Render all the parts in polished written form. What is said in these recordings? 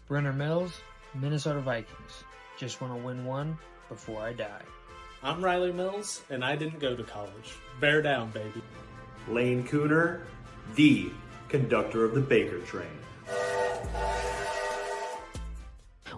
Brenner Mills, Minnesota Vikings. Just want to win one before I die. I'm Riley Mills, and I didn't go to college. Bear down, baby. Lane Cooner, the conductor of the Baker train.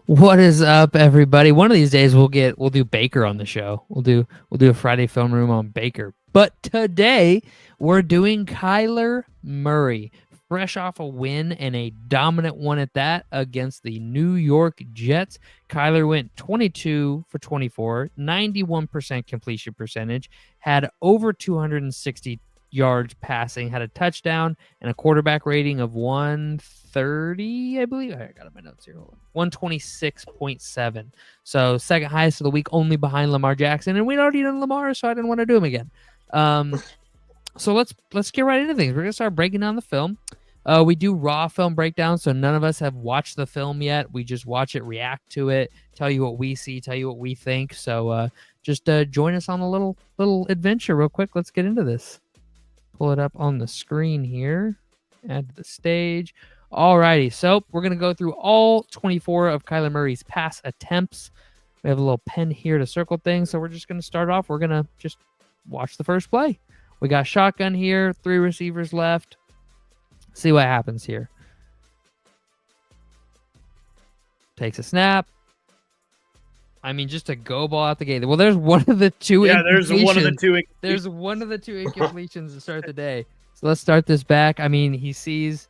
What is up, everybody? One of these days we'll do Baker on the show. We'll do a Friday film room on Baker. But today we're doing Kyler Murray, fresh off a win and a dominant one at that against the New York Jets. Kyler went 22 for 24, 91% completion percentage, had over 260 yards passing, had a touchdown and a quarterback rating of 130, I believe. I got it in my notes here. 126.7. So second highest of the week, only behind Lamar Jackson. And we'd already done Lamar, so I didn't want to do him again. So let's get right into things. We're gonna start breaking down the film. We do raw film breakdown, so none of us have watched the film yet. We just watch it, react to it, tell you what we see, tell you what we think. So just join us on a little adventure real quick. Let's get into this. Pull it up on the screen here. Add to the stage. Alrighty, so we're going to go through all 24 of Kyler Murray's pass attempts. We have a little pen here to circle things, so we're just going to start off. We're going to just watch the first play. We got shotgun here, 3 receivers left. See what happens here. Takes a snap. I mean, just a go ball out the gate. Well, there's one of the two. Yeah, there's one of the two. There's one of the two incompletions to start the day. So let's start this back. I mean, he sees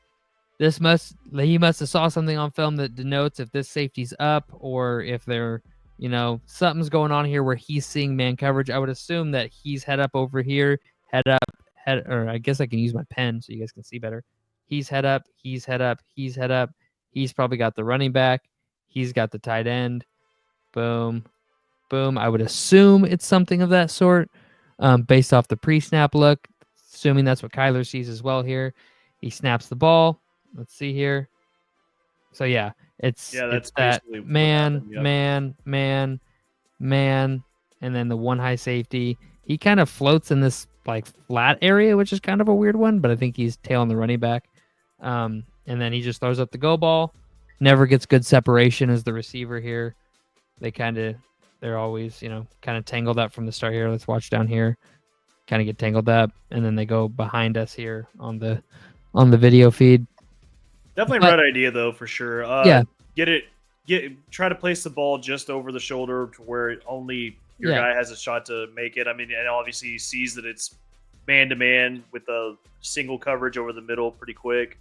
this he must have saw something on film that denotes if this safety's up or if they're, something's going on here where he's seeing man coverage. I would assume that he's head up over here, or I guess I can use my pen so you guys can see better. He's head up, he's head up, he's head up. He's probably got the running back. He's got the tight end. Boom, boom. I would assume it's something of that sort based off the pre-snap look, assuming that's what Kyler sees as well here. He snaps the ball. Let's see here. So, yeah, it's that man, and then the one high safety. He kind of floats in this like flat area, which is kind of a weird one, but I think he's tailing the running back. And then he just throws up the go ball. Never gets good separation as the receiver here. They're always, kind of tangled up from the start here. Let's watch down here. Kind of get tangled up, and then they go behind us here on the video feed. Definitely right idea though, for sure. Yeah. Try to place the ball just over the shoulder to where only your guy has a shot to make it. I mean, and obviously he sees that it's man to man with a single coverage over the middle pretty quick.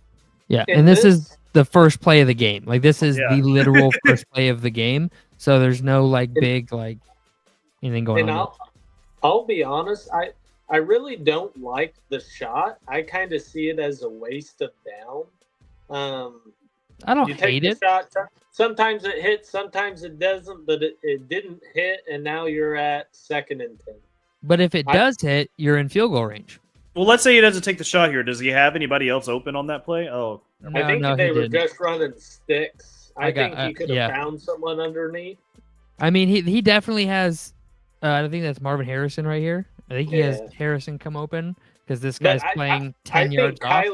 Yeah, and this is the first play of the game. Like, this is the literal first play of the game. So there's no big anything going on. I'll be honest, I really don't like the shot. I kind of see it as a waste of down. I don't hate it. Shot, sometimes it hits, sometimes it doesn't, but it didn't hit, and now you're at 2nd and 10. But if it does hit, you're in field goal range. Well, let's say he doesn't take the shot here. Does he have anybody else open on that play? Oh, I think they were just running sticks. I think he could have found someone underneath. I mean, he definitely has. I think that's Marvin Harrison right here. I think he has Harrison come open because this guy's playing 10 yards off.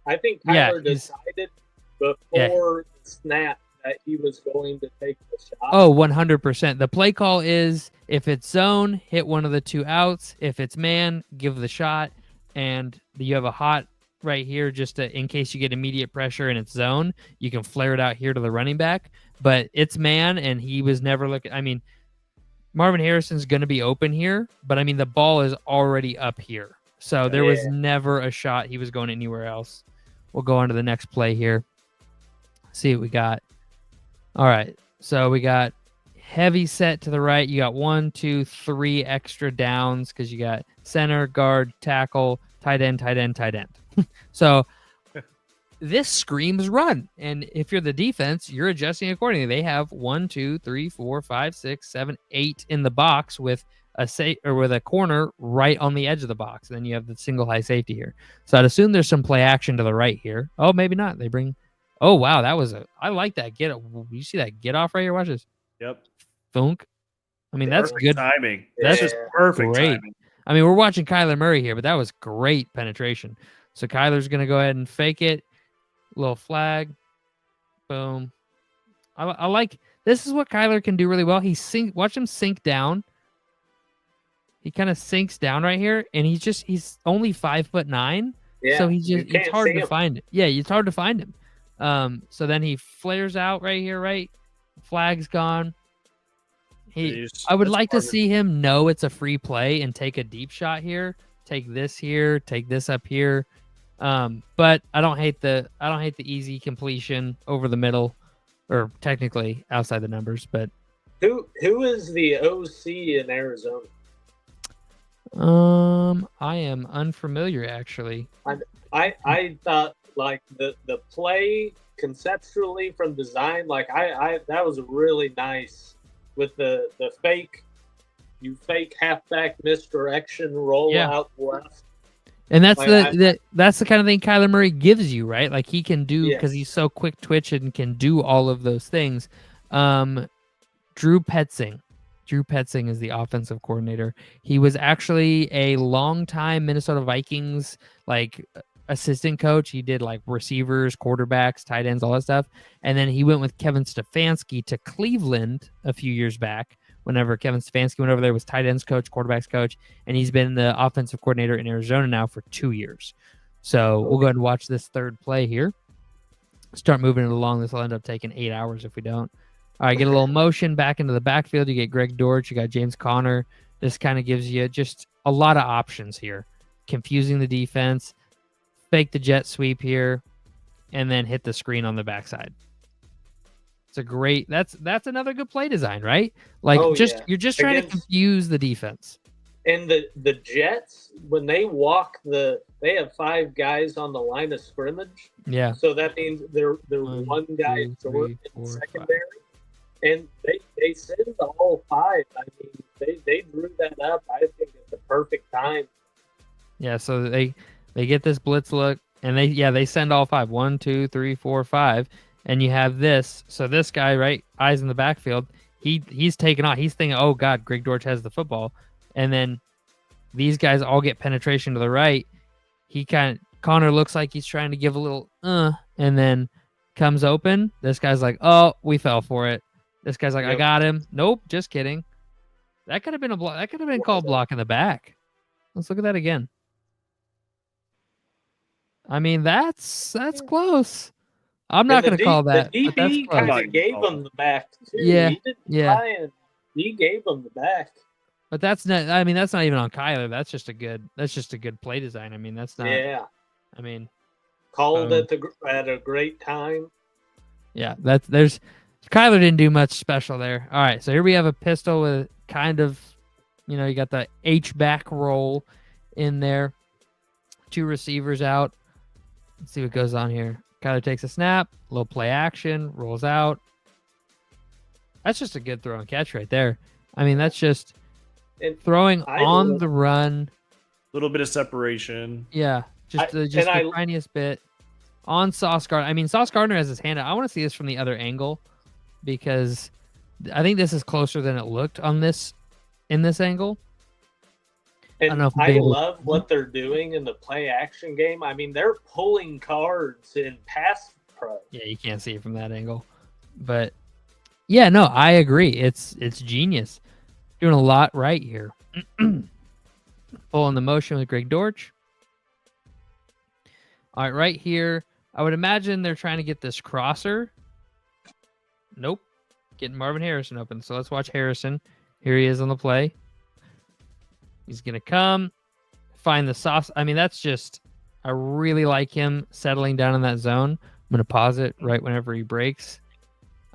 I think Kyler decided before the snap that he was going to take the shot. Oh, 100%. The play call is if it's zone, hit one of the 2 outs. If it's man, give the shot. And you have a hot right here just in case you get immediate pressure and it's zone. You can flare it out here to the running back. But it's man, and he was never looking. I mean, Marvin Harrison's going to be open here, but I mean, the ball is already up here. So there was never a shot he was going anywhere else. We'll go on to the next play here. See what we got. All right. So we got heavy set to the right. You got 1, 2, 3 extra downs because you got center, guard, tackle, tight end. So this screams run. And if you're the defense, you're adjusting accordingly. They have 1, 2, 3, 4, 5, 6, 7, 8 in the box with a corner right on the edge of the box. And then you have the single high safety here. So I'd assume there's some play action to the right here. Oh, maybe not. Oh, wow. I like that. You see that get off right here? Watch this. Yep. Thunk. I mean, that's good timing. That's just perfect great timing. I mean, we're watching Kyler Murray here, but that was great penetration. So Kyler's going to go ahead and fake it. Little flag. Boom. I like this is what Kyler can do really well. Watch him sink down. He kind of sinks down right here, and he's only 5'9", Yeah, so it's hard to find it. Yeah, it's hard to find him. So then he flares out right here, right? Flag's gone. I would like to see him know it's a free play and take a deep shot here. Take this here, take this up here. But I don't hate the easy completion over the middle, or technically outside the numbers. But who is the OC in Arizona? I am unfamiliar actually. I thought like the play conceptually from design, like I that was really nice with the fake halfback misdirection roll out left. And that's that's the kind of thing Kyler Murray gives you, right? Like he can do, because he's so quick twitch and can do all of those things. Drew Petzing is the offensive coordinator. He was actually a longtime Minnesota Vikings assistant coach. He did receivers, quarterbacks, tight ends, all that stuff. And then he went with Kevin Stefanski to Cleveland a few years back. Whenever Kevin Stefanski went over there, was tight ends coach, quarterbacks coach, and he's been the offensive coordinator in Arizona now for 2 years. So we'll go ahead and watch this third play here. Start moving it along. This will end up taking 8 hours if we don't. All right, get a little motion back into the backfield. You get Greg Dortch. You got James Conner. This kind of gives you just a lot of options here. Confusing the defense, fake the jet sweep here, and then hit the screen on the backside. It's a great. That's another good play design, right? You're just trying to confuse the defense. And the Jets, when they walk they have 5 guys on the line of scrimmage. Yeah. So that means they're one guy short in secondary. 5. And they send all 5. I mean, they drew that up, I think, at the perfect time. Yeah, so they get this blitz look, and they send all 5. 1, 2, 3, 4, 5. And you have this. So this guy, right, eyes in the backfield, he's taking off. He's thinking, oh, God, Greg Dortch has the football. And then these guys all get penetration to the right. Connor looks like he's trying to give a little, and then comes open. This guy's like, oh, we fell for it. This guy's like, I got him. Nope, just kidding. That could have been a block. That could have been called block in the back. Let's look at that again. I mean, that's close. I'm not going to call that. The DB kind of gave him the back too. Yeah, he didn't try and he gave him the back. But that's not. I mean, that's not even on Kyler. That's just a good play design. I mean, that's not. Yeah. I mean, called at a great time. Yeah, Kyler didn't do much special there. All right, so here we have a pistol with kind of, you got the H-back roll in there. 2 receivers out. Let's see what goes on here. Kyler takes a snap, little play action, rolls out. That's just a good throw and catch right there. I mean, that's just throwing on the run. A little bit of separation. Yeah, just the tiniest bit. On Sauce Gardner. I mean, Sauce Gardner has his hand out. I want to see this from the other angle, because I think this is closer than it looked in this angle. And I love what they're doing in the play action game. I mean, they're pulling cards in pass pro. Yeah, you can't see it from that angle. But yeah, no, I agree. It's genius. Doing a lot right here. Pulling the motion with Greg Dortch. All right, right here. I would imagine they're trying to get this crosser. Nope. Getting Marvin Harrison open. So let's watch Harrison. Here he is on the play. He's going to come, find the sauce. I mean, I really like him settling down in that zone. I'm going to pause it right whenever he breaks.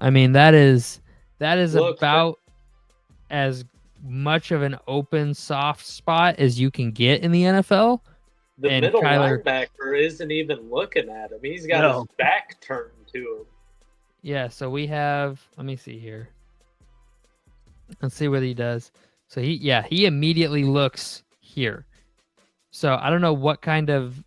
I mean, that is about as much of an open, soft spot as you can get in the NFL. The middle linebacker isn't even looking at him. He's got his back turned to him. Yeah, so we have, let me see here. Let's see what he does. So he immediately looks here. So I don't know what kind of,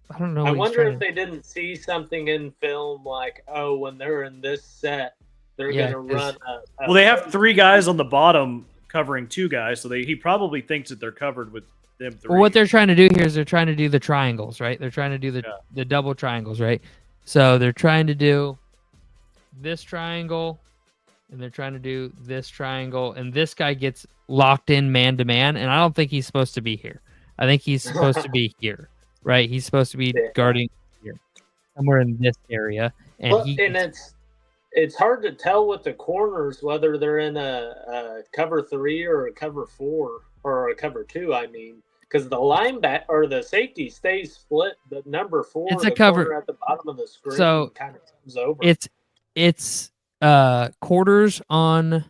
I don't know. I wonder if they didn't see something in film like, oh, when they're in this set, they're going to run well, they have 3 guys on the bottom covering 2 guys, so he probably thinks that they're covered with them 3. Well, what they're trying to do here is they're trying to do the triangles, right? They're trying to do the double triangles, right? So they're trying to do this triangle, and they're trying to do this triangle, and this guy gets locked in man-to-man, and I don't think he's supposed to be here. I think he's supposed to be here, right? He's supposed to be guarding here, somewhere in this area. And it's hard to tell with the corners whether they're in a cover 3 or a cover 4 or a cover 2. I mean, because the linebacker or the safety stays split. The number 4, it's a cover at the bottom of the screen, so kind of comes over. It's quarters on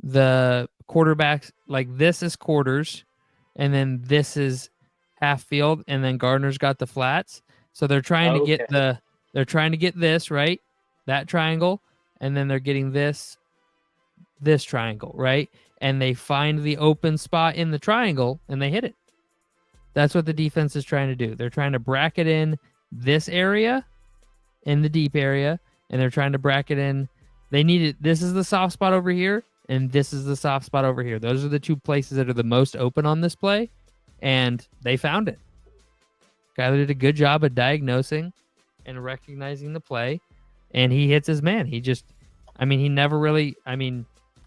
the quarterbacks. Like this is quarters, and then this is half field, and then Gardner's got the flats. So they're trying to get this right, that triangle, and then they're getting this triangle, right? And they find the open spot in the triangle and they hit it. That's what the defense is trying to do. They're trying to bracket in this area, in the deep area, and they're trying to bracket in. They need it. This is the soft spot over here, and this is the soft spot over here. Those are the two places that are the most open on this play, and they found it. Kyler did a good job of diagnosing and recognizing the play, and he hits his man. He never really,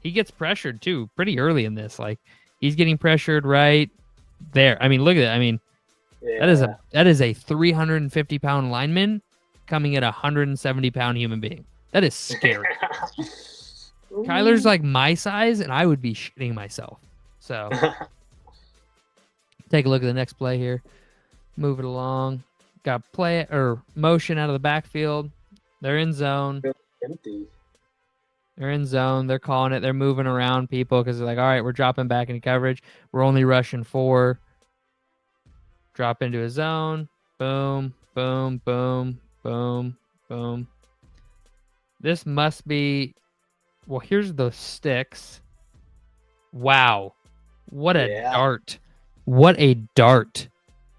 he gets pressured too pretty early in this. Like he's getting pressured right there. Look at that. That is a 350-pound lineman coming at a 170-pound human being. That is scary. Kyler's like my size, and I would be shitting myself. So take a look at the next play here. Move it along. Got play or motion out of the backfield. They're in zone. Empty. They're in zone. They're calling it. They're moving around people because they're like, all right, we're dropping back into coverage. We're only rushing 4. Drop into a zone. Boom, boom, boom, boom, boom. This must be, well, here's the sticks. Wow. What a dart. What a dart.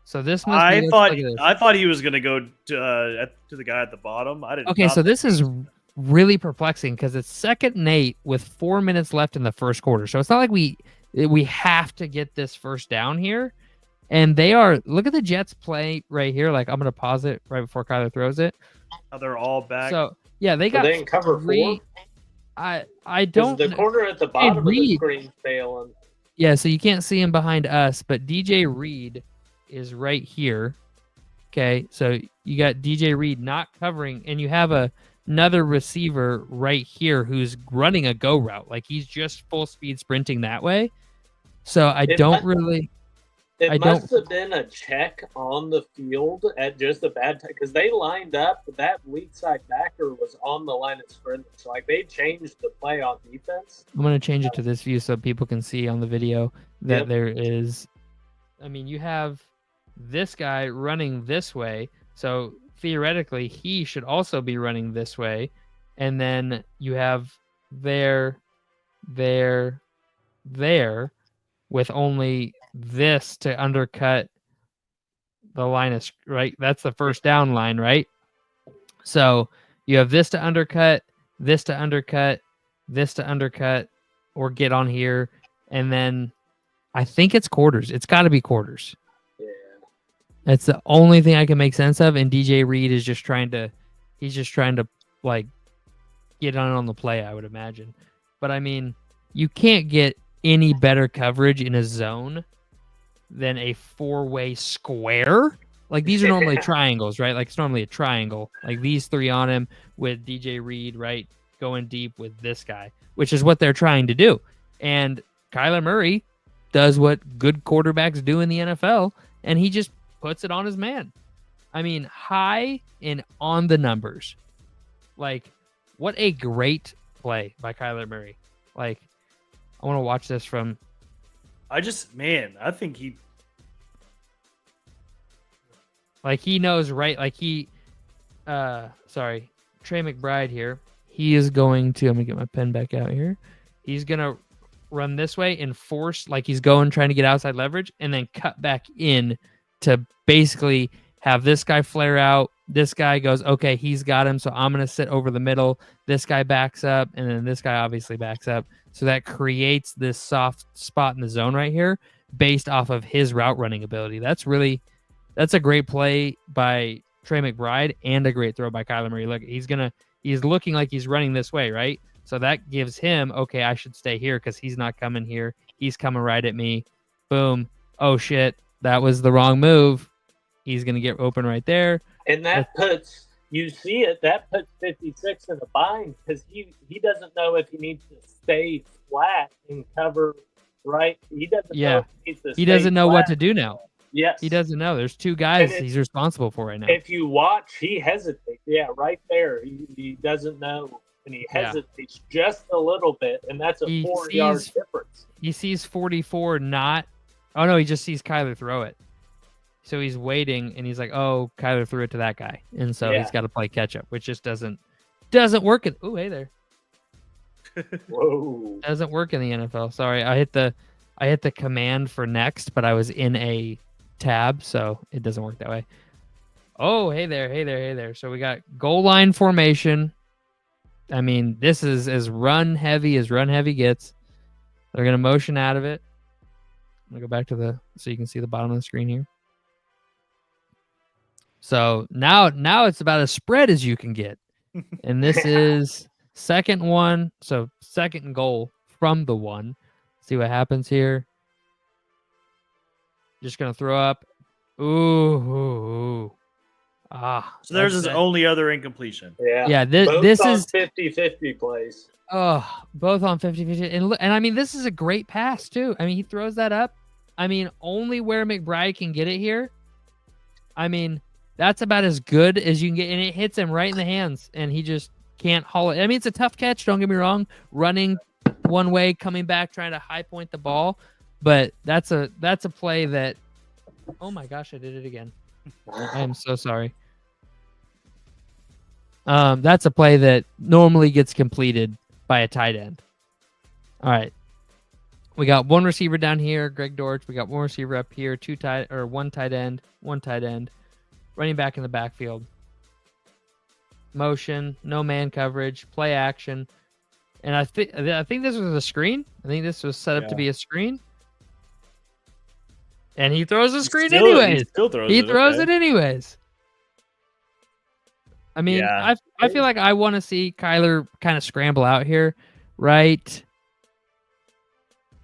So this must be, I thought he was going to go to the guy at the bottom. I didn't. Okay, so this is really perplexing because it's 2nd and 8 with 4 minutes left in the first quarter. So it's not like we have to get this first down here. And they are, look at the Jets play right here. Like I'm going to pause it right before Kyler throws it. Oh, they're all back. So yeah, they got they in cover 4. I don't. The corner at the bottom of the screen failing. Yeah, so you can't see him behind us, but DJ Reed is right here. Okay, so you got DJ Reed not covering, and you have another receiver right here who's running a go route. Like he's just full speed sprinting that way. So It must have been a check on the field at just a bad time because they lined up. That weak side backer was on the line of scrimmage. So like they changed the play on defense. I'm going to change it to this view so people can see on the video that there is. You have this guy running this way. So theoretically, he should also be running this way. And then you have there, with only this to undercut the line of right. That's the first down line, right? So you have this to undercut, this to undercut, this to undercut, or get on here, and then I think it's quarters. It's got to be quarters. Yeah, that's the only thing I can make sense of. And DJ Reed is just trying to, like get on the play, I would imagine. But you can't get any better coverage in a zone than a 4-way square. Like these are normally triangles, right? Like it's normally a triangle. Like these 3 on him with DJ Reed, right? Going deep with this guy, which is what they're trying to do. And Kyler Murray does what good quarterbacks do in the NFL, and he just puts it on his man. High and on the numbers. Like, what a great play by Kyler Murray. Like, I want to watch this from. I think he. Like he knows, right? Like he, sorry, Trey McBride here. He is going to. I'm gonna get my pen back out here. He's gonna run this way and force, like he's trying to get outside leverage, and then cut back in to basically have this guy flare out. This guy goes, okay, he's got him, so I'm gonna sit over the middle. This guy backs up, and then this guy obviously backs up. So that creates this soft spot in the zone right here, based off of his route running ability. That's a great play by Trey McBride and a great throw by Kyler Murray. Look, he's gonna He's looking like he's running this way, right? So that gives him, okay, I should stay here because he's not coming here. He's coming right at me. Boom. Oh, shit. That was the wrong move. He's going to get open right there. And that puts, you see it, that puts 56 in a bind because he doesn't know if he needs to stay flat and cover, right? He doesn't know if he needs to He doesn't know what to do now. Yes. He doesn't know. There's two guys he's responsible for right now. If you watch, he hesitates. Yeah, right there. He doesn't know. And he hesitates just a little bit, and that's a 4-yard difference. He sees 44 not. Oh, no, he just sees Kyler throw it. So he's waiting, and he's like, oh, Kyler threw it to that guy. And so he's got to play catch-up, which just doesn't work. Oh, hey there. Whoa. Doesn't work in the NFL. Sorry, I hit the command for next, but I was in a tab, so it doesn't work that way. Oh, hey there. So we got goal line formation. I mean, this is as run heavy gets. They're gonna motion out of it. I'm gonna go back to so you can see the bottom of the screen here. So now it's about as spread as you can get, and this is second one. So second and goal from the 1. See what happens here. Just gonna throw up. Ooh. So there's his only other incompletion. Yeah. This is 50-50 plays. Oh, both on 50-50. And I mean, this is a great pass too. I mean, he throws that up. I mean, only where McBride can get it here. I mean, that's about as good as you can get, and it hits him right in the hands, and he just can't haul it. I mean, it's a tough catch. Don't get me wrong. Running one way, coming back, trying to high point the ball, but that's a play that. Oh my gosh, I did it again. I am so sorry. That's a play that normally gets completed by a tight end. All right. We got one receiver down here, Greg Dortch. We got one receiver up here, one tight end, running back in the backfield. Motion, no man coverage, play action. And I think this was a screen. I think this was set up to be a screen. And he throws a screen anyways. He throws it anyways. I mean, I feel like I want to see Kyler kind of scramble out here, right?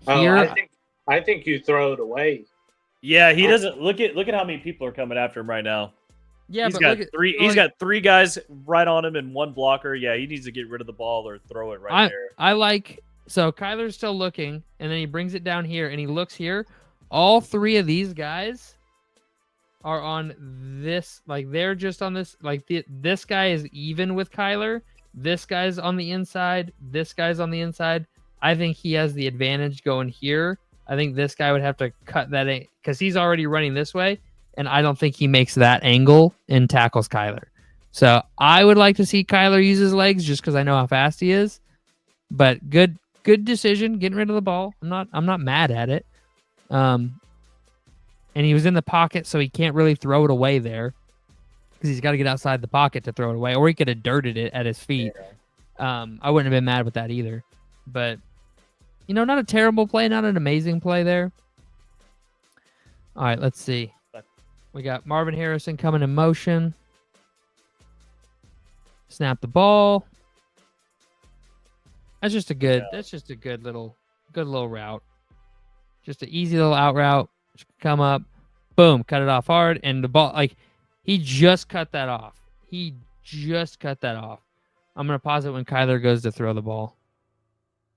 Here, I think you throw it away. Yeah, he doesn't look at how many people are coming after him right now. Yeah, he's got three guys right on him and one blocker. Yeah, he needs to get rid of the ball or throw it right there. So Kyler's still looking, and then he brings it down here and he looks here. All three of these guys are on this, like they're just on this, like this guy is even with Kyler. This guy's on the inside. This guy's on the inside. I think he has the advantage going here. I think this guy would have to cut that in because he's already running this way, and I don't think he makes that angle and tackles Kyler. So I would like to see Kyler use his legs just because I know how fast he is. But good decision getting rid of the ball. I'm not mad at it. And he was in the pocket, so he can't really throw it away there because he's got to get outside the pocket to throw it away, or he could have dirted it at his feet. Yeah. I wouldn't have been mad with that either. But, not a terrible play, not an amazing play there. All right, let's see. We got Marvin Harrison coming in motion. Snap the ball. That's just a good little route. Just an easy little out route. Just come up, boom, cut it off hard, and the ball, like, he just cut that off. I'm going to pause it when Kyler goes to throw the ball.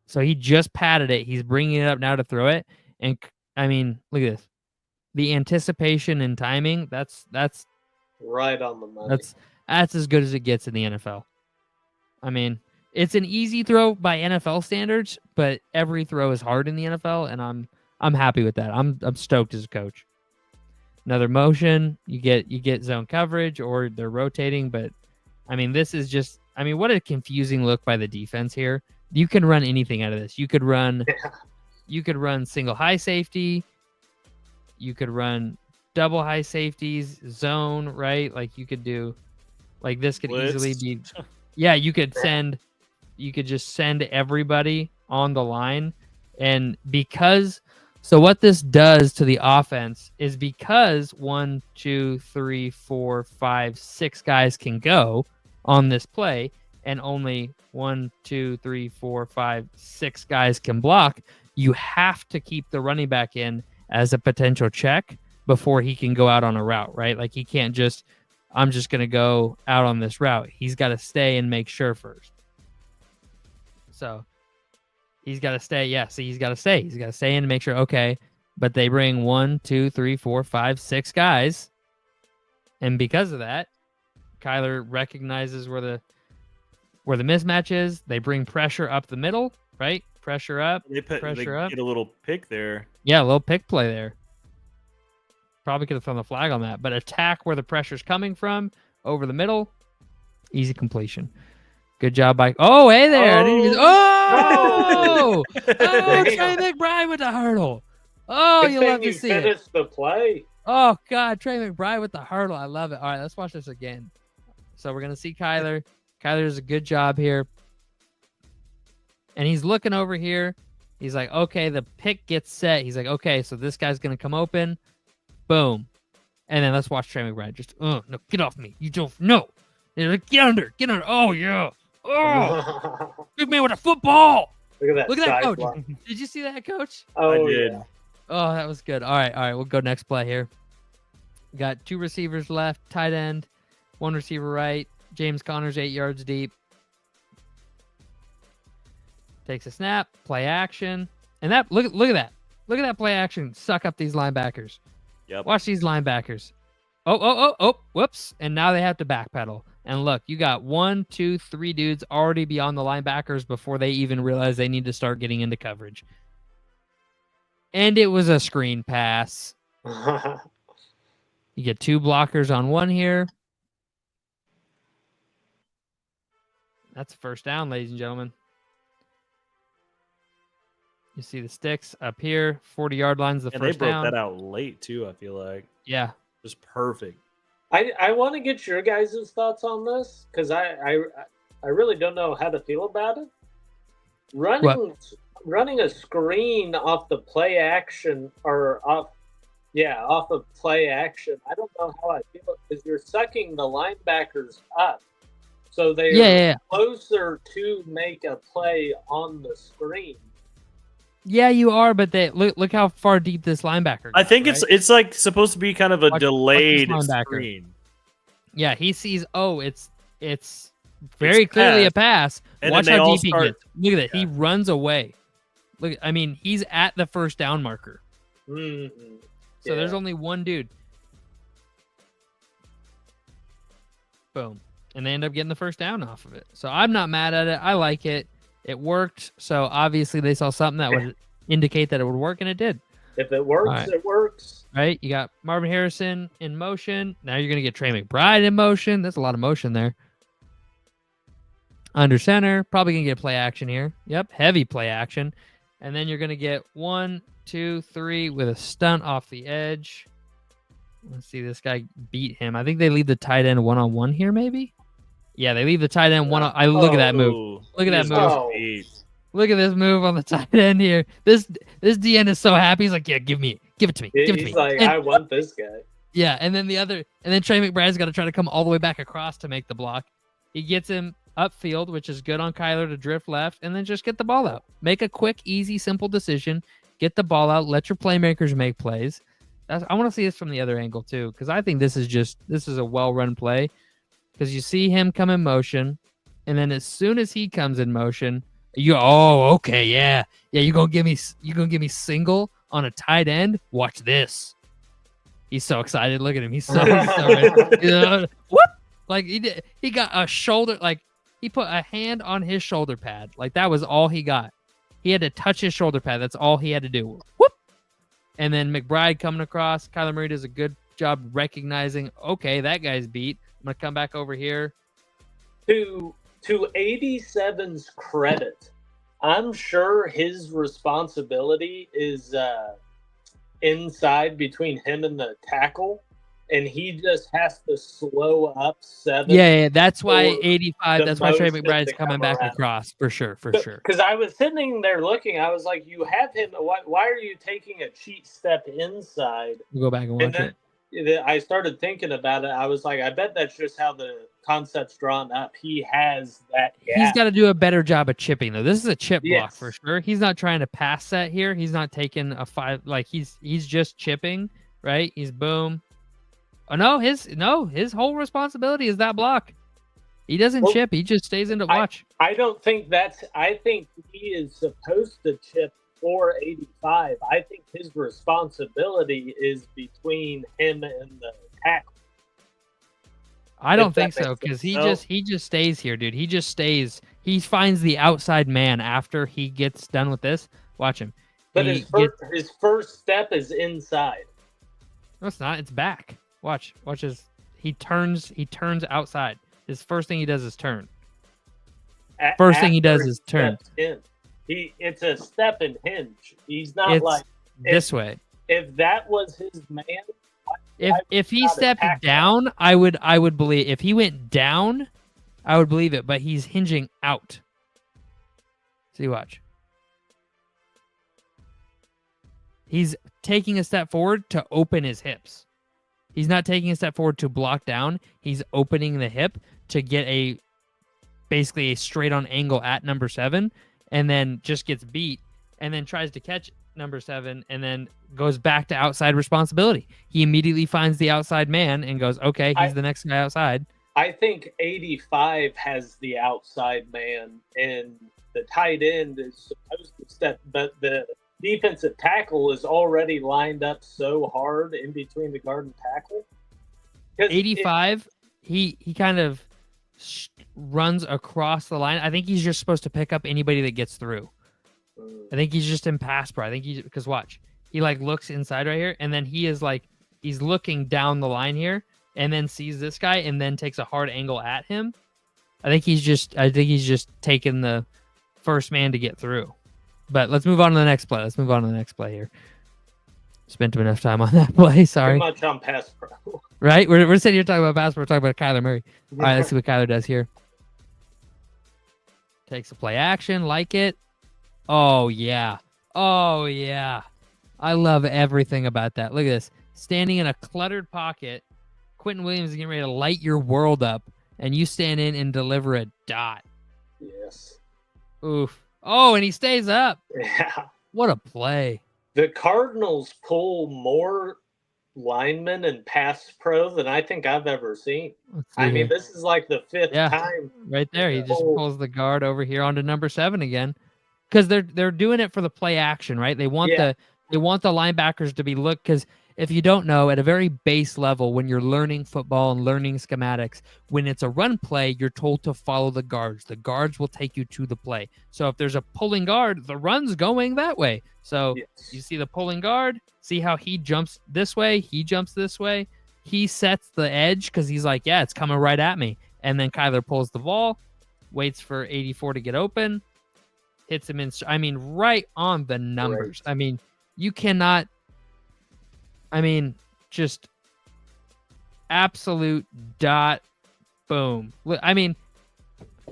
So he just patted it. He's bringing it up now to throw it. And, I mean, look at this. The anticipation and timing, that's right on the money. That's as good as it gets in the NFL. I mean, it's an easy throw by NFL standards, but every throw is hard in the NFL, and I'm happy with that. I'm stoked as a coach. Another motion, you get zone coverage or they're rotating, but I mean this is just what a confusing look by the defense here. You can run anything out of this. You could run single high safety, you could run double high safeties, zone, right? Like you could do like this could Blitz. Easily be you could just send everybody on the line. And so what this does to the offense is because 1, 2, 3, 4, 5, 6 guys can go on this play, and only 1, 2, 3, 4, 5, 6 guys can block, you have to keep the running back in as a potential check before he can go out on a route, right? Like he can't just, I'm just going to go out on this route. He's got to stay and make sure first. So he's got to stay. Yeah, see, he's got to stay. He's got to stay in and make sure, okay. But they bring 1, 2, 3, 4, 5, 6 guys. And because of that, Kyler recognizes where the mismatch is. They bring pressure up the middle, right? Pressure up. They get a little pick there. Yeah, a little pick play there. Probably could have thrown the flag on that. But attack where the pressure's coming from, over the middle, easy completion. Good job by. Oh, hey there! I didn't even. Oh, Trey McBride with the hurdle. Oh, you love to see it. Finished the play. Oh God, Trey McBride with the hurdle. I love it. All right, let's watch this again. So we're gonna see Kyler. Kyler does a good job here, and he's looking over here. He's like, okay, the pick gets set. He's like, okay, so this guy's gonna come open. Boom, and then let's watch Trey McBride. Just, no, get off me. You don't know. Like, get under. Oh yeah. Oh, big man with a football. Look at that, coach. Did you see that, coach? Oh, I did. Yeah. Oh, that was good. All right. We'll go next play here. We got 2 receivers left, tight end, 1 receiver right. James Conner's 8 yards deep. Takes a snap, play action, and that look at that. Look at that play action. Suck up these linebackers. Yep. Watch these linebackers. Oh, whoops. And now they have to backpedal. And look, you got 1, 2, 3 dudes already beyond the linebackers before they even realize they need to start getting into coverage. And it was a screen pass. You get 2 blockers on 1 here. That's a first down, ladies and gentlemen. You see the sticks up here, 40-yard line's the first down. They broke that out late, too, I feel like. Yeah. Just perfect. I want to get your guys' thoughts on this because I really don't know how to feel about it. Running a screen off the play action or off of play action. I don't know how I feel because you're sucking the linebackers up, so they're closer to make a play on the screen. Yeah, you are, but look how far deep this linebacker goes, I think right? it's like supposed to be kind of a delayed screen. Yeah, he sees, it's very clearly a pass. And watch how deep he gets. Look at that. Yeah. He runs away. Look, I mean, he's at the first down marker. Mm-hmm. So there's only 1 dude. Boom. And they end up getting the first down off of it. So I'm not mad at it. I like it. It worked. So obviously they saw something that would indicate that it would work, and it did. If it works, right. It works. Right? You got Marvin Harrison in motion. Now you're going to get Trey McBride in motion. There's a lot of motion there. Under center. Probably going to get play action here. Yep. Heavy play action. And then you're going to get 1, 2, 3 with a stunt off the edge. Let's see. This guy beat him. I think they leave the tight end 1-on-1 here, maybe? Yeah, they leave the tight end 1-on-1. Look at that move. Look at that move. Look at this move on the tight end here. This DN is so happy. He's like, yeah, give it to me. He's like, I want this guy. Yeah, and then Trey McBride's got to try to come all the way back across to make the block. He gets him upfield, which is good on Kyler to drift left, and then just get the ball out. Make a quick, easy, simple decision. Get the ball out. Let your playmakers make plays. I want to see this from the other angle too, because I think this is a well-run play. Because you see him come in motion, and then as soon as he comes in motion, you're gonna give me single on a tight end. Watch this. He's so excited. Look at him. He's so ready. Whoop! Like he got a shoulder. Like he put a hand on his shoulder pad. Like that was all he got. He had to touch his shoulder pad. That's all he had to do. Whoop! And then McBride coming across. Kyler Murray does a good job recognizing. Okay, that guy's beat. I'm gonna come back over here. To 87's credit, I'm sure his responsibility is inside between him and the tackle, and he just has to slow up 7. Yeah, that's why 85. That's why Trey McBride's coming back across for sure. Because I was sitting there looking, I was like, you have him. Why are you taking a cheat step inside? We'll go back and watch it. I started thinking about it. I was like, I bet that's just how the concepts drawn up, he has that gap. He's got to do a better job of chipping, though. This is a chip block Yes. for sure. He's not trying to pass set here. He's not taking a 5. Like he's just chipping, right? He's boom. Oh no, his whole responsibility is that block. He doesn't chip. He just stays into watch. I don't think that's. I think he is supposed to chip for 85. I think his responsibility is between him and the tackle. I don't think so, because he just stays here, dude. He just stays. He finds the outside man after he gets done with this. Watch him. But his first step is inside. No, it's not. It's back. Watch his. He turns outside. His first thing he does is turn. First thing he does is turn. It's a step and hinge. He's not like this way. If that was his man, if he stepped down, I would believe. If he went down, I would believe it. But he's hinging out. See, watch. He's taking a step forward to open his hips. He's not taking a step forward to block down. He's opening the hip to get basically a straight-on angle at number 7, and then just gets beat, and then tries to catch number 7, and then goes back to outside responsibility. He immediately finds the outside man and goes, okay, he's the next guy outside. I think 85 has the outside man, and the tight end is supposed to step, but the defensive tackle is already lined up so hard in between the guard and tackle. 85, he kind of runs across the line. I think he's just supposed to pick up anybody that gets through. I think he's just in pass pro. I think because watch, he like looks inside right here, and then he's looking down the line here, and then sees this guy, and then takes a hard angle at him. I think he's just taking the first man to get through. But let's move on to the next play. Here. Spent enough time on that play. Sorry. Too much on pass pro. Right? We're sitting here talking about pass pro. We're talking about Kyler Murray. All right, let's see what Kyler does here. Takes a play action, like it. Oh, yeah. I love everything about that. Look at this. Standing in a cluttered pocket, Quentin Williams is getting ready to light your world up, and you stand in and deliver a dot. Yes. Oof. Oh, and he stays up. Yeah. What a play. The Cardinals pull more linemen in pass pro than I think I've ever seen. I mean, this is like the 5th time. Right there. He just pulls the guard over here onto number 7 again. Because they're doing it for the play action, right? They want the linebackers to be looked, because if you don't know, at a very base level, when you're learning football and learning schematics, when it's a run play, you're told to follow the guards. The guards will take you to the play. So if there's a pulling guard, the run's going that way. So you see the pulling guard, see how he jumps this way, he jumps this way. He sets the edge because he's like, yeah, it's coming right at me. And then Kyler pulls the ball, waits for 84 to get open, hits him in, right on the numbers. Right. You cannot, just absolute dot, boom.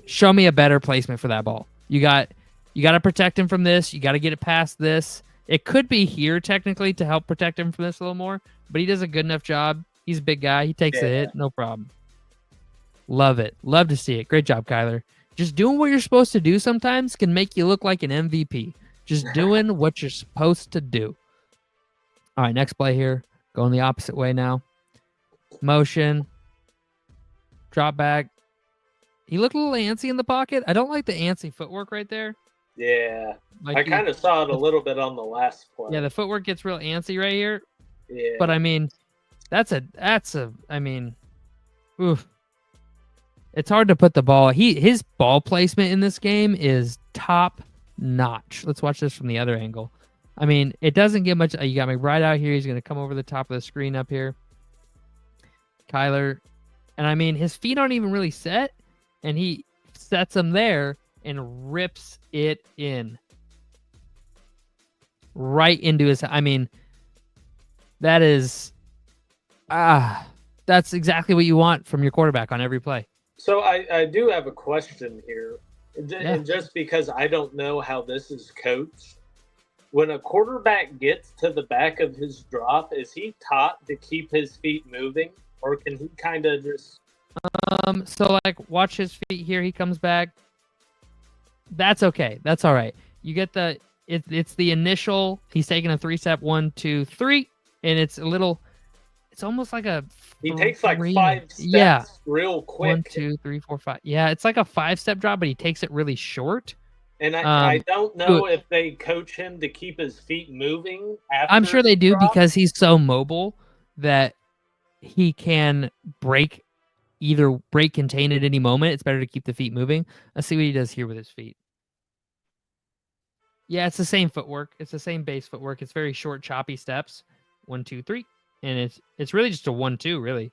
Show me a better placement for that ball. You got to protect him from this. You got to get it past this. It could be here technically to help protect him from this a little more, but he does a good enough job. He's a big guy. He takes a hit, no problem. Love it. Love to see it. Great job, Kyler. Just doing what you're supposed to do sometimes can make you look like an MVP. Just doing what you're supposed to do. All right, next play here. Going the opposite way now. Motion. Drop back. He looked a little antsy in the pocket. I don't like the antsy footwork right there. Yeah. I kind of saw it a little bit on the last play. Yeah, the footwork gets real antsy right here. Yeah. But oof. It's hard to put the ball. His ball placement in this game is top notch. Let's watch this from the other angle. It doesn't get much. You got McBride out here. He's going to come over the top of the screen up here. Kyler. And his feet aren't even really set. And he sets them there and rips it in. Right into his. That is. That's exactly what you want from your quarterback on every play. So I do have a question here. And just because I don't know how this is coached, when a quarterback gets to the back of his drop, is he taught to keep his feet moving, or can he kind of just So like, watch his feet here. He comes back. That's okay. That's all right. You get it's the initial. He's taking a 3-step, 1, 2, 3, and it's a little. It's almost like a. He takes like 5 steps yeah. real quick. 1, 2, 3, 4, 5. Yeah, it's like a 5-step drop, but he takes it really short. And I don't know if they coach him to keep his feet moving after. I'm sure they do because he's so mobile that he can break contain at any moment. It's better to keep the feet moving. Let's see what he does here with his feet. Yeah, it's the same footwork. It's the same base footwork. It's very short, choppy steps. 1, 2, 3. And it's really just a 1, 2, really.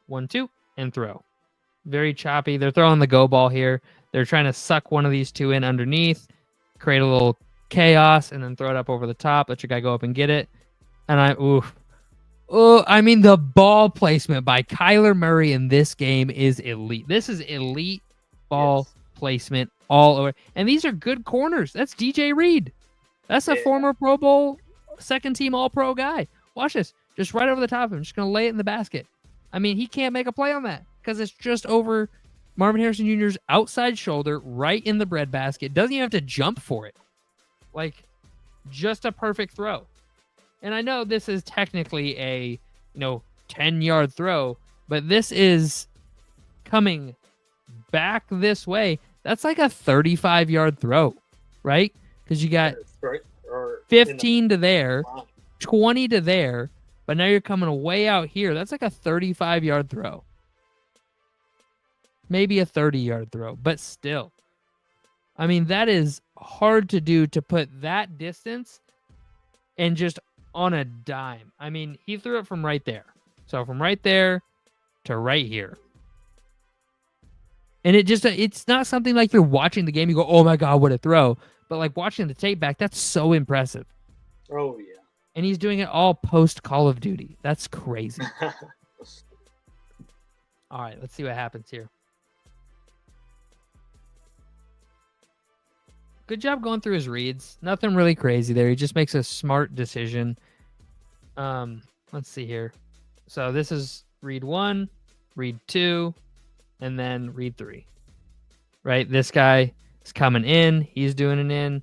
1, 2, and throw. Very choppy. They're throwing the go ball here. They're trying to suck one of these two in underneath, create a little chaos, and then throw it up over the top. Let your guy go up and get it. And I mean, the ball placement by Kyler Murray in this game is elite. This is elite ball placement all over. And these are good corners. That's DJ Reed. That's a former Pro Bowl, second-team All-Pro guy. Watch this. Just right over the top of him. Just going to lay it in the basket. I mean, he can't make a play on that because it's just over Marvin Harrison Jr.'s outside shoulder, right in the breadbasket. Doesn't even have to jump for it. Like, just a perfect throw. And I know this is technically a, 10-yard throw, but this is coming back this way. That's like a 35-yard throw, right? Because you got 15 to there, 20 to there, but now you're coming way out here. That's like a 35-yard throw. Maybe a 30-yard throw, but still. I mean, that is hard to do, to put that distance and just on a dime. I mean, he threw it from right there. So from right there to right here. And it's not something like you're watching the game, you go, oh my God, what a throw. But like watching the tape back, that's so impressive. Oh, yeah. And he's doing it all post Call of Duty. That's crazy. All right, let's see what happens here. Good job going through his reads. Nothing really crazy there. He just makes a smart decision. Let's see here. So this is read 1, read 2, and then read 3. Right? This guy is coming in. He's doing it in.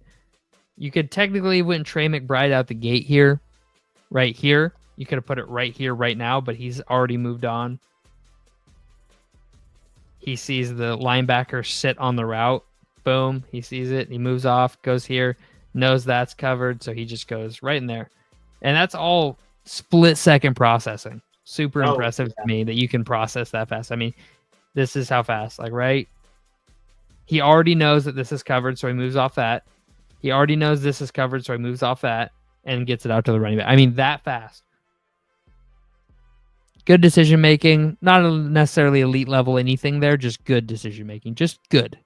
You could technically went Trey McBride out the gate here. Right here. You could have put it right here, right now, but he's already moved on. He sees the linebacker sit on the route. Boom, he sees it. He moves off, goes here, knows that's covered, so he just goes right in there. And that's all split-second processing. Super impressive to me that you can process that fast. I mean, this is how fast, like, right? He already knows that this is covered, so he moves off that. He already knows this is covered, so he moves off that and gets it out to the running back. I mean, that fast. Good decision-making. Not necessarily elite level anything there, just good decision-making. Just good.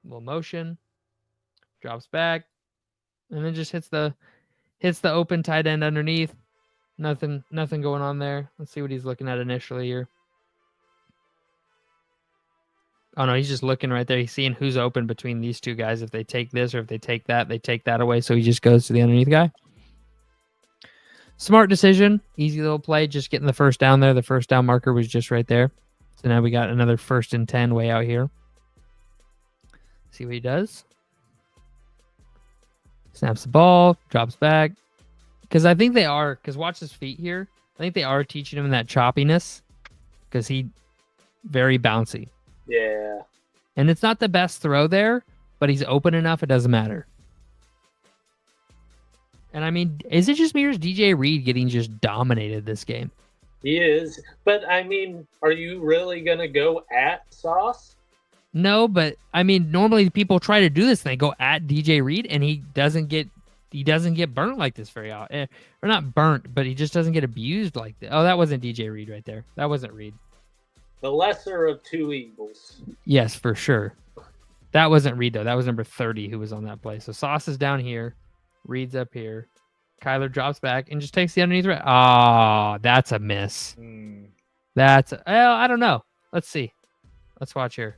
Little motion, drops back, and then just hits the open tight end underneath. Nothing going on there. Let's see what he's looking at initially here. Oh no, he's just looking right there. He's seeing who's open between these two guys. If they take this or if they take that away. So he just goes to the underneath guy. Smart decision, easy little play. Just getting the first down there. The first down marker was just right there. So now we got another 1st and 10 way out here. See what he does. Snaps the ball, drops back. Because I think they are, because watch his feet here. I think they are teaching him that choppiness. Because he very bouncy. Yeah. And it's not the best throw there, but he's open enough, it doesn't matter. And I mean, is it just me or is DJ Reed getting just dominated this game? He is. But I mean, are you really going to go at Sauce? No, but I mean, normally people try to do this and they go at DJ Reed, and he doesn't get burnt like this very often. Or not burnt, but he just doesn't get abused like that. Oh, that wasn't DJ Reed right there. That wasn't Reed. The lesser of two evils. Yes, for sure. That wasn't Reed though. That was number 30 who was on that play. So Sauce is down here, Reed's up here. Kyler drops back and just takes the underneath. Ah, that's a miss. I don't know. Let's see. Let's watch here.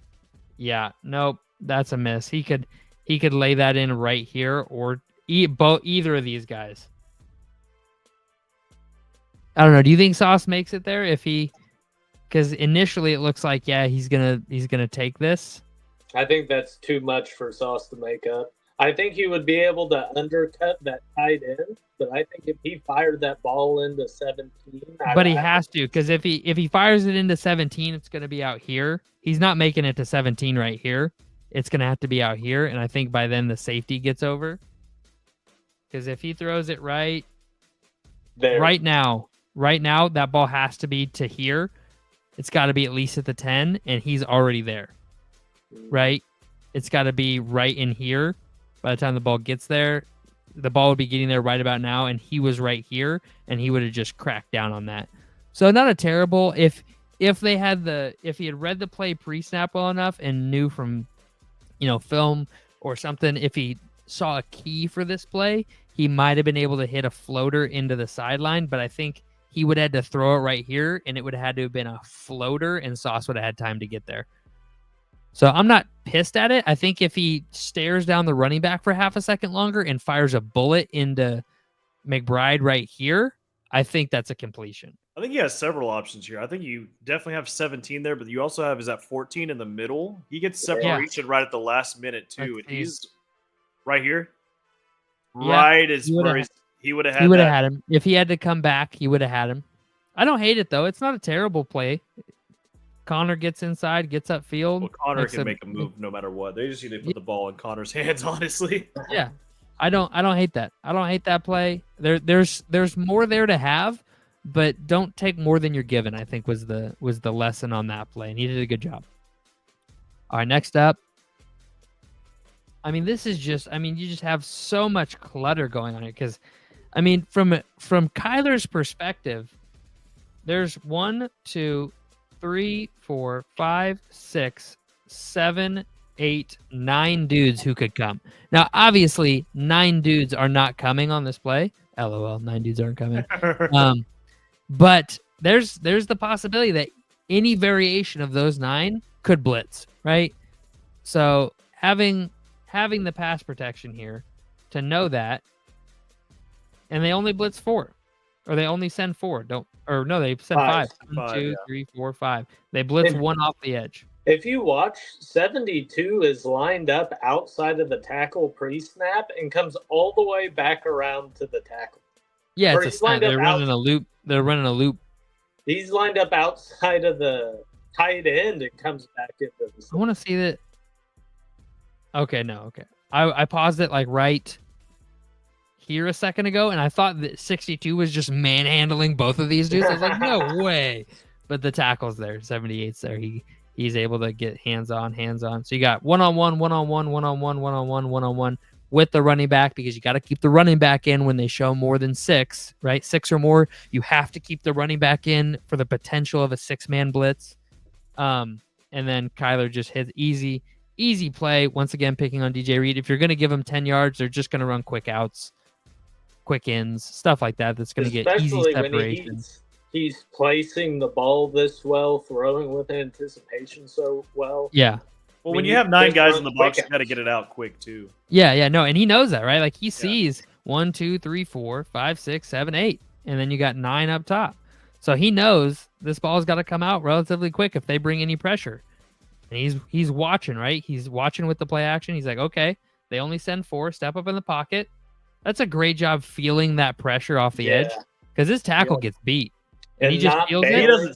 Yeah, nope, that's a miss. He could lay that in right here or either of these guys. I don't know. Do you think Sauce makes it there if he? Because initially it looks like he's gonna take this. I think that's too much for Sauce to make up. I think he would be able to undercut that tight end, but I think if he fired that ball into 17, but he has to, because if he fires it into 17, it's gonna be out here. He's not making it to 17 right here. It's gonna have to be out here, and I think by then the safety gets over. Because if he throws it right there, right now, that ball has to be to here. It's got to be at least at the 10, and he's already there, right? It's got to be right in here. By the time the ball gets there, the ball would be getting there right about now, and he was right here, and he would have just cracked down on that. So not a terrible if he had read the play pre-snap well enough and knew from film or something, if he saw a key for this play, he might have been able to hit a floater into the sideline, but I think he would have had to throw it right here, and it would have had to have been a floater, and Sauce would have had time to get there. So I'm not pissed at it. I think if he stares down the running back for half a second longer and fires a bullet into McBride right here, I think that's a completion. I think he has several options here. I think you definitely have 17 there, but you also have is that 14 in the middle. He gets separation right at the last minute too, and he's right here. Right as where he would have had him. If he had to come back, he would have had him. I don't hate it though. It's not a terrible play. Connor gets inside, gets upfield. Well, Connor can make a move no matter what. They just need to put the ball in Connor's hands, honestly. Yeah. I don't hate that. I don't hate that play. There's more there to have, but don't take more than you're given, I think was the lesson on that play. And he did a good job. All right, next up. I mean, this is just, you just have so much clutter going on here because, from Kyler's perspective, there's 1, 2, 3, 4, 5, 6, 7, 8, 9 dudes who could come. Now, obviously, 9 dudes are not coming on this play. LOL, 9 dudes aren't coming. But there's the possibility that any variation of those 9 could blitz, right? So having the pass protection here to know that, and they only blitz 4, or they only send 4. They send 5. 2, 3, 4, 5. They blitz 1 off the edge. If you watch, 72 is lined up outside of the tackle pre-snap and comes all the way back around to the tackle. Yeah, it's a stunt. They're running a loop. They're running a loop. He's lined up outside of the tight end and comes back into the. I want to see that. Okay, no, okay. I paused it like right here a second ago, and I thought that 62 was just manhandling both of these dudes. I was like, no way. But the tackle's there. 78's there. He's able to get hands on. So you got one-on-one, one-on-one, one-on-one, one-on-one, one-on-one with the running back, because you got to keep the running back in when they show more than 6, right? 6 or more. You have to keep the running back in for the potential of a 6-man blitz. And then Kyler just hits easy play. Once again, picking on DJ Reed. If you're going to give them 10 yards, they're just going to run quick outs, quick ins, stuff like that. That's going to get easy separation. He's placing the ball this well, throwing with anticipation so well. Yeah. Well, when you have 9 guys in the box, you got to get it out quick too. Yeah, no, and he knows that, right? Like he sees 1, 2, 3, 4, 5, 6, 7, 8, and then you got 9 up top. So he knows this ball's got to come out relatively quick if they bring any pressure. And he's watching, right? He's watching with the play action. He's like, okay, they only send 4, step up in the pocket. That's a great job feeling that pressure off the edge, because his tackle gets beat. And he just feels it.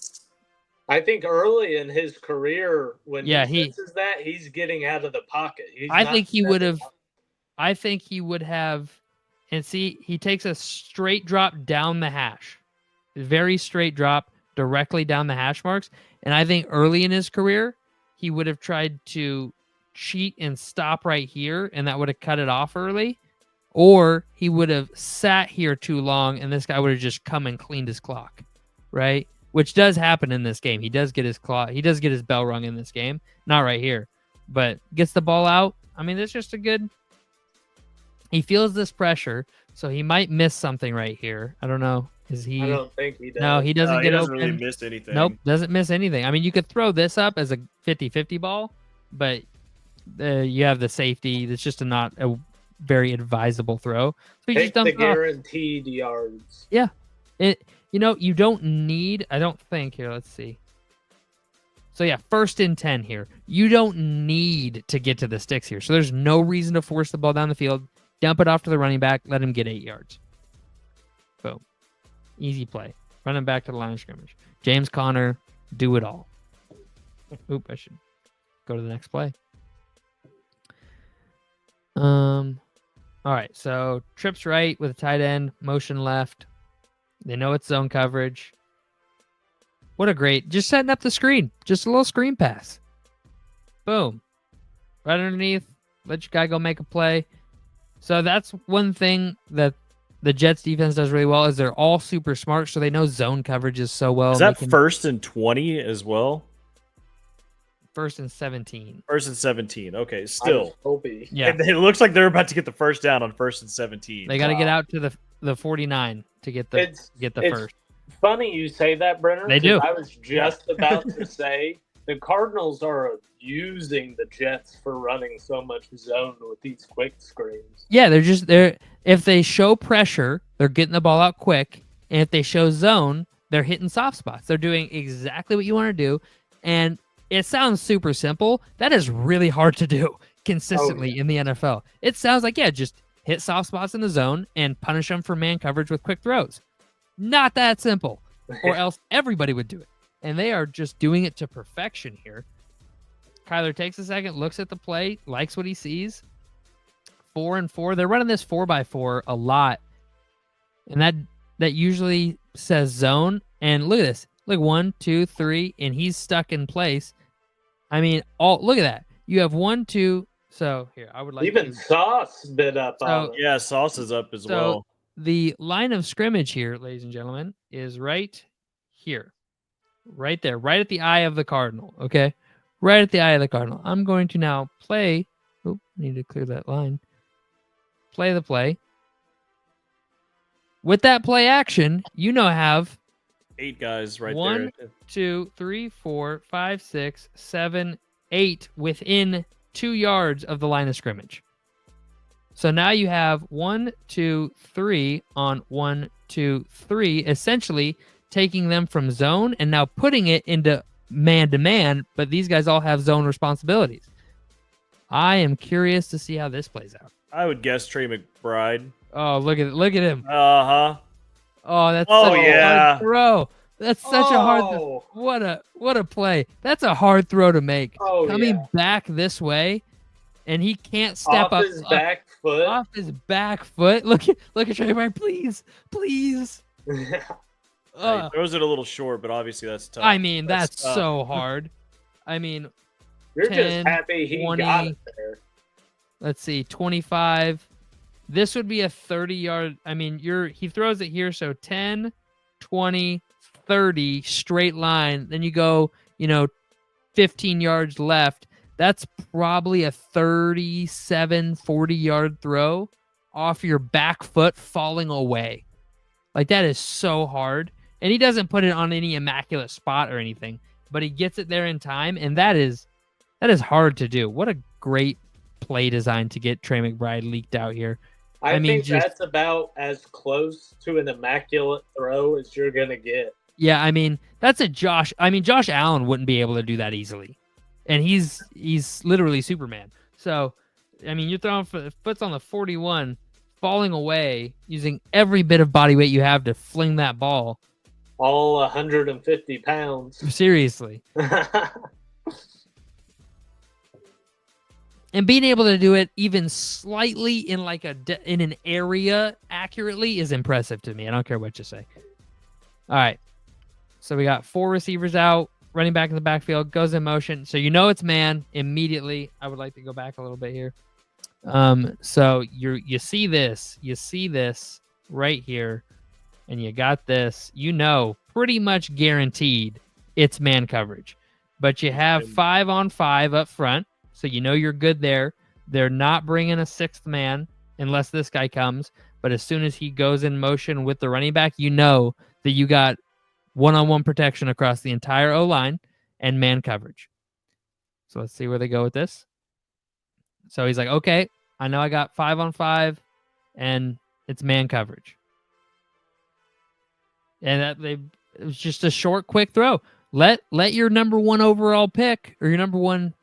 I think early in his career, when he senses that, he's getting out of the pocket. I think he would have, and see, he takes a straight drop down the hash. Very straight drop directly down the hash marks. And I think early in his career, he would have tried to cheat and stop right here, and that would have cut it off early. Or he would have sat here too long, and this guy would have just come and cleaned his clock, right? Which does happen in this game. He does get his bell rung in this game. Not right here, but gets the ball out. It's just he feels this pressure, so he might miss something right here. I don't know. I don't think he does. No, he doesn't get open. Really miss anything. Nope, doesn't miss anything. You could throw this up as a 50-50 ball, but you have the safety. It's just not a very advisable throw. So he Take just dumps the guaranteed yards. Yeah. You don't need, I don't think, here, let's see. So yeah, 1st and 10 here. You don't need to get to the sticks here. So there's no reason to force the ball down the field. Dump it off to the running back. Let him get 8 yards. Boom. Easy play. Running back to the line of scrimmage. James Conner, do it all. Oop, I should go to the next play. All right, so trips right with a tight end, motion left. They know it's zone coverage. What a great, just setting up the screen. Just a little screen pass. Boom. Right underneath. Let your guy go make a play. So that's one thing that the Jets defense does really well is they're all super smart, so they know zone coverages so well. Is that 1st and 20 as well? 1st and 17. 1st and 17. Okay, still. Yeah. It looks like they're about to get the first down on 1st and 17. They got to get out to the 49 to get the first. Funny you say that, Brenner. They do. I was just about to say the Cardinals are abusing the Jets for running so much zone with these quick screens. Yeah, they're if they show pressure, they're getting the ball out quick, and if they show zone, they're hitting soft spots. They're doing exactly what you want to do, and it sounds super simple. That is really hard to do consistently in the NFL. It sounds like, just hit soft spots in the zone and punish them for man coverage with quick throws. Not that simple, or else everybody would do it. And they are just doing it to perfection here. Kyler takes a second, looks at the play, likes what he sees. 4 and 4. They're running this 4x4 a lot. And that usually says zone. And look at this. Look, 1, 2, 3, and he's stuck in place. I mean, look at that. You have 1, 2. So here, I would like even Sauce bit up on it. Yeah, Sauce is up as well. The line of scrimmage here, ladies and gentlemen, is right here. Right there. Right at the eye of the Cardinal. Okay? Right at the eye of the Cardinal. I'm going to now play. Oop, I need to clear that line. Play the play. With that play action, have 8 guys right there. 1, 2, 3, 4, 5, 6, 7, 8 within 2 yards of the line of scrimmage. So now you have 1, 2, 3 on 1, 2, 3, essentially taking them from zone and now putting it into man-to-man, but these guys all have zone responsibilities. I am curious to see how this plays out. I would guess Trey McBride. Oh, look at Uh-huh. Oh, that's such a hard throw. That's such a hard what a play. That's a hard throw to make. Coming back this way, and he can't step off his back foot. Off his back foot. Look at Trey McBride, please. He throws it a little short, but obviously that's tough. I mean, that's so hard. I mean, you're 10, just happy he 20, got it there. Let's see, 25. This would be a 30-yard. I mean, he throws it here, so 10, 20, 30 straight line. Then you go, 15 yards left. That's probably a 37, 40-yard throw off your back foot falling away. Like, that is so hard. And he doesn't put it on any immaculate spot or anything, but he gets it there in time, and that is hard to do. What a great play design to get Trey McBride leaked out here. I mean, that's about as close to an immaculate throw as you're going to get. Yeah, I mean, that's a Josh. I mean, Josh Allen wouldn't be able to do that easily. And he's literally Superman. So, I mean, you're throwing for the foot's on the 41, falling away, using every bit of body weight you have to fling that ball. All 150 pounds. Seriously. And being able to do it even slightly in in an area accurately is impressive to me. I don't care what you say. All right. So we got 4 receivers out, running back in the backfield, goes in motion. So it's man immediately. I would like to go back a little bit here. So you see this right here, and you got this, pretty much guaranteed it's man coverage. But you have 5-on-5 up front. So you're good there. They're not bringing a 6th man unless this guy comes. But as soon as he goes in motion with the running back, that you got one-on-one protection across the entire O-line and man coverage. So let's see where they go with this. So he's like, okay, I know I got 5-on-5 and it's man coverage. and it was just a short, quick throw. Let your number 1 overall pick or your number 1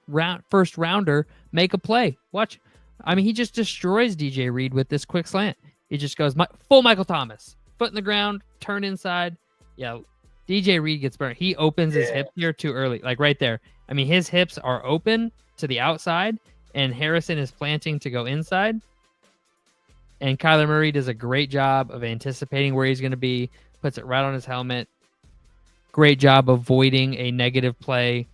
first rounder make a play. Watch. I mean, he just destroys DJ Reed with this quick slant. He just goes full Michael Thomas, foot in the ground, turn inside. Yeah, DJ Reed gets burned. He opens his hip here too early, like right there. I mean, his hips are open to the outside, and Harrison is planting to go inside. And Kyler Murray does a great job of anticipating where he's going to be, puts it right on his helmet. Great job avoiding a negative play.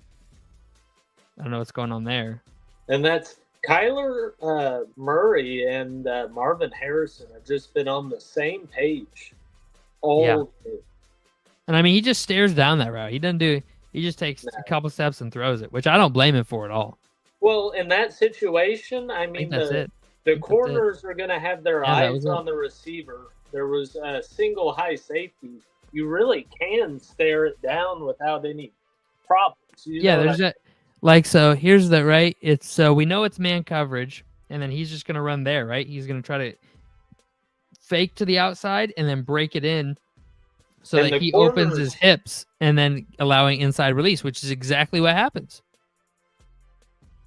I don't know what's going on there. And that's Kyler Murray and Marvin Harrison have just been on the same page all day. And I mean, he just stares down that route. He doesn't do. He just takes a couple steps and throws it, which I don't blame him for at all. Well, in that situation, I mean, the corners are going to have their eyes on the receiver. There was a single high safety. You really can stare it down without any problems. So here's the right. It's so we know it's man coverage, and then he's just going to run there, right? He's going to try to fake to the outside and then break it in so that he opens his hips and then allowing inside release, which is exactly what happens.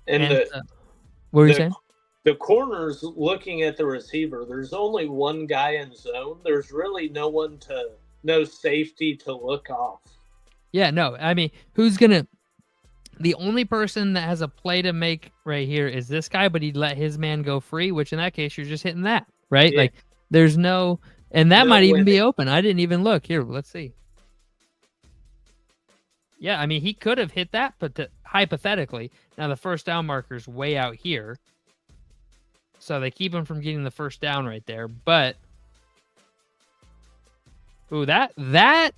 And what were you saying? The corners looking at the receiver, there's only one guy in zone. There's really no safety to look off. Yeah, no. I mean, the only person that has a play to make right here is this guy, but he'd let his man go free, which in that case, you're just hitting that, right? Yeah. Like, there's no, and that might even be open. I didn't even look. Here, let's see. Yeah, I mean, he could have hit that, but hypothetically, now the first down marker's way out here. So they keep him from getting the first down right there. But, ooh, that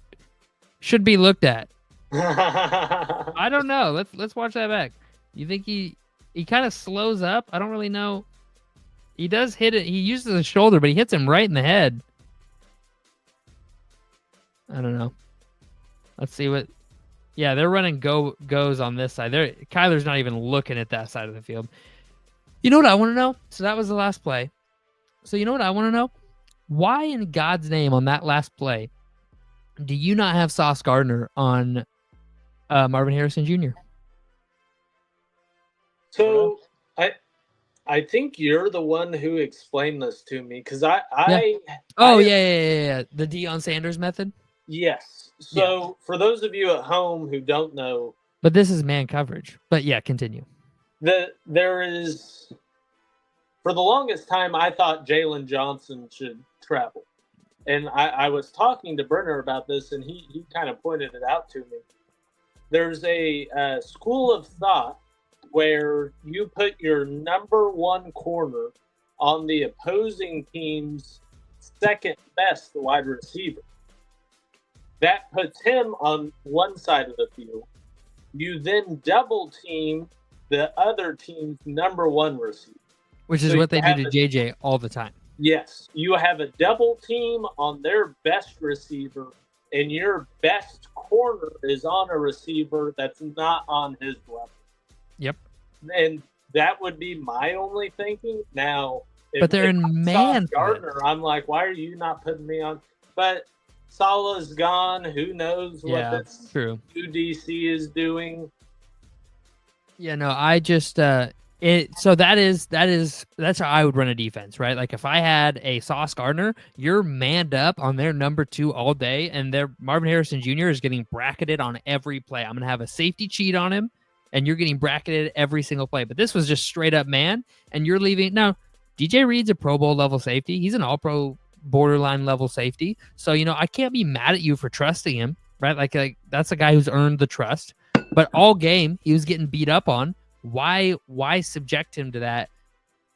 should be looked at. I don't know. Let's watch that back. You think he kind of slows up? I don't really know. He does hit it. He uses the shoulder, but he hits him right in the head. I don't know. Let's see what. Yeah, they're running goes on this side. Kyler's not even looking at that side of the field. You know what I want to know? So that was the last play. So you know what I want to know? Why in God's name on that last play do you not have Sauce Gardner on Marvin Harrison Jr.? So I think you're the one who explained this to me because yeah. The Deion Sanders method. Yes. So for those of you at home who don't know, but this is man coverage. But yeah, continue. There is, for the longest time, I thought Jalen Johnson should travel. And I was talking to Brenner about this, and he kind of pointed it out to me. There's a school of thought where you put your number 1 corner on the opposing team's second best wide receiver. That puts him on one side of the field. You then double team the other team's number 1 receiver. Which is what they do to JJ all the time. Yes. You have a double team on their best receiver, and your best corner is on a receiver that's not on his level. Yep. And that would be my only thinking. Now, but they're in man. Gardner, I'm like, why are you not putting me on? But Salah's gone. Who knows what this UDC is doing? Yeah, no, I just so that's how I would run a defense, right? Like if I had a Sauce Gardner, you're manned up on their number 2 all day, and their Marvin Harrison Jr. is getting bracketed on every play. I'm gonna have a safety cheat on him, and you're getting bracketed every single play. But this was just straight up man, and you're leaving now. DJ Reed's a Pro Bowl level safety. He's an All-Pro borderline level safety. So I can't be mad at you for trusting him, right? Like that's a guy who's earned the trust. But all game, he was getting beat up on. Why subject him to that?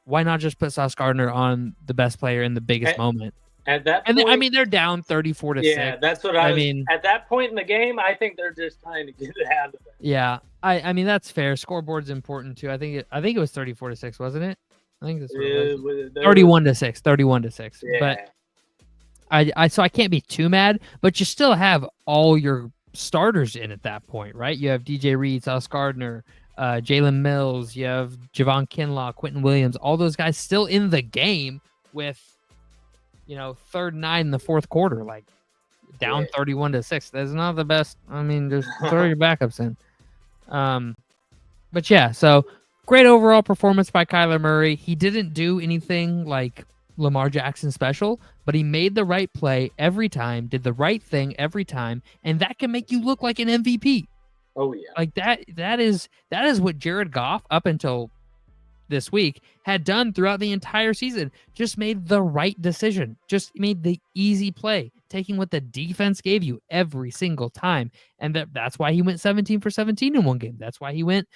Why not just put Sauce Gardner on the best player in the biggest moment? At that point, I mean, they're down 34-6. Yeah, that's what I mean. At that point in the game, I think they're just trying to get it out of there. Yeah, I mean that's fair. Scoreboard's important too. I think it was 34-6, wasn't it? I think that's what it was. 31-6. 31-6. Yeah. But I can't be too mad. But you still have all your starters in at that point, right? You have DJ Reed, Sauce Gardner, Jalen Mills, you have Javon Kinlaw, Quentin Williams, all those guys still in the game with 3rd and 9 in the 4th quarter. Like down Yeah. 31-6. That's not the best. I mean, just throw your backups in. But yeah, so great overall performance by Kyler Murray. He didn't do anything like Lamar Jackson special, but he made the right play every time, did the right thing every time, and that can make you look like an MVP. Oh yeah. Like that is what Jared Goff up until this week had done throughout the entire season. Just made the right decision. Just made the easy play, taking what the defense gave you every single time. And that's why he went 17 for 17 in one game. That's why he went,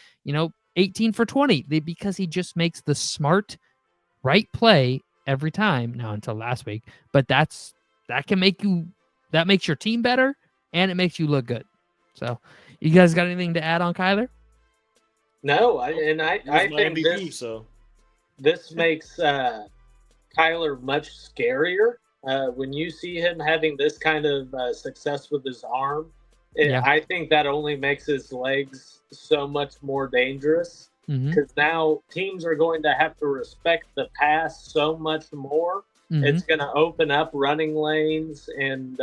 18 for 20, because he just makes the smart right play every time. Now until last week, but that makes your team better and it makes you look good. So, you guys got anything to add on Kyler? No, I He was think my MVP, this so this makes Kyler much scarier. When you see him having this kind of success with his arm, Yeah. I think that only makes his legs so much more dangerous. Mm-hmm. Because now teams are going to have to respect the pass so much more. Mm-hmm. It's going to open up running lanes and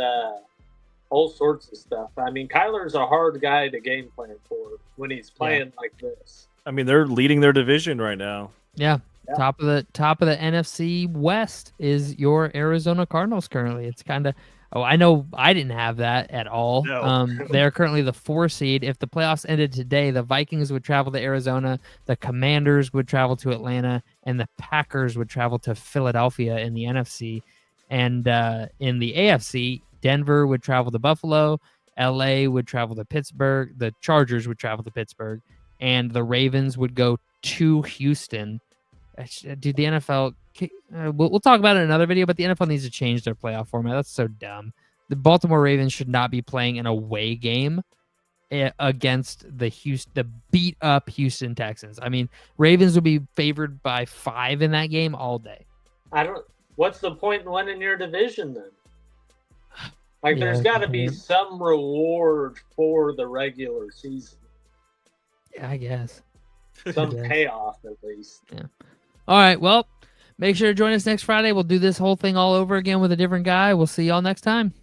all sorts of stuff. I mean, Kyler's a hard guy to game plan for when he's playing like this. I mean, they're leading their division right now. Yeah. Yeah. Top of the NFC West is your Arizona Cardinals currently. It's kind of I know I didn't have that at all. No. They're currently the 4 seed. If the playoffs ended today, the Vikings would travel to Arizona, the Commanders would travel to Atlanta, and the Packers would travel to Philadelphia in the NFC. And in the AFC, Denver would travel to Buffalo, LA would travel to Pittsburgh, the Chargers would travel to Pittsburgh, and the Ravens would go to Houston. Dude, the NFL, we'll talk about it in another video, but the NFL needs to change their playoff format. That's so dumb. The Baltimore Ravens should not be playing an away game against the beat up Houston Texans. I mean, Ravens would be favored by 5 in that game all day. What's the point in winning your division then? Like, Yeah, there's got to be okay. some reward for the regular season, Yeah, I guess. some guess. payoff at least. All right, well, make sure to join us next Friday. We'll do this whole thing all over again with a different guy. We'll see y'all next time.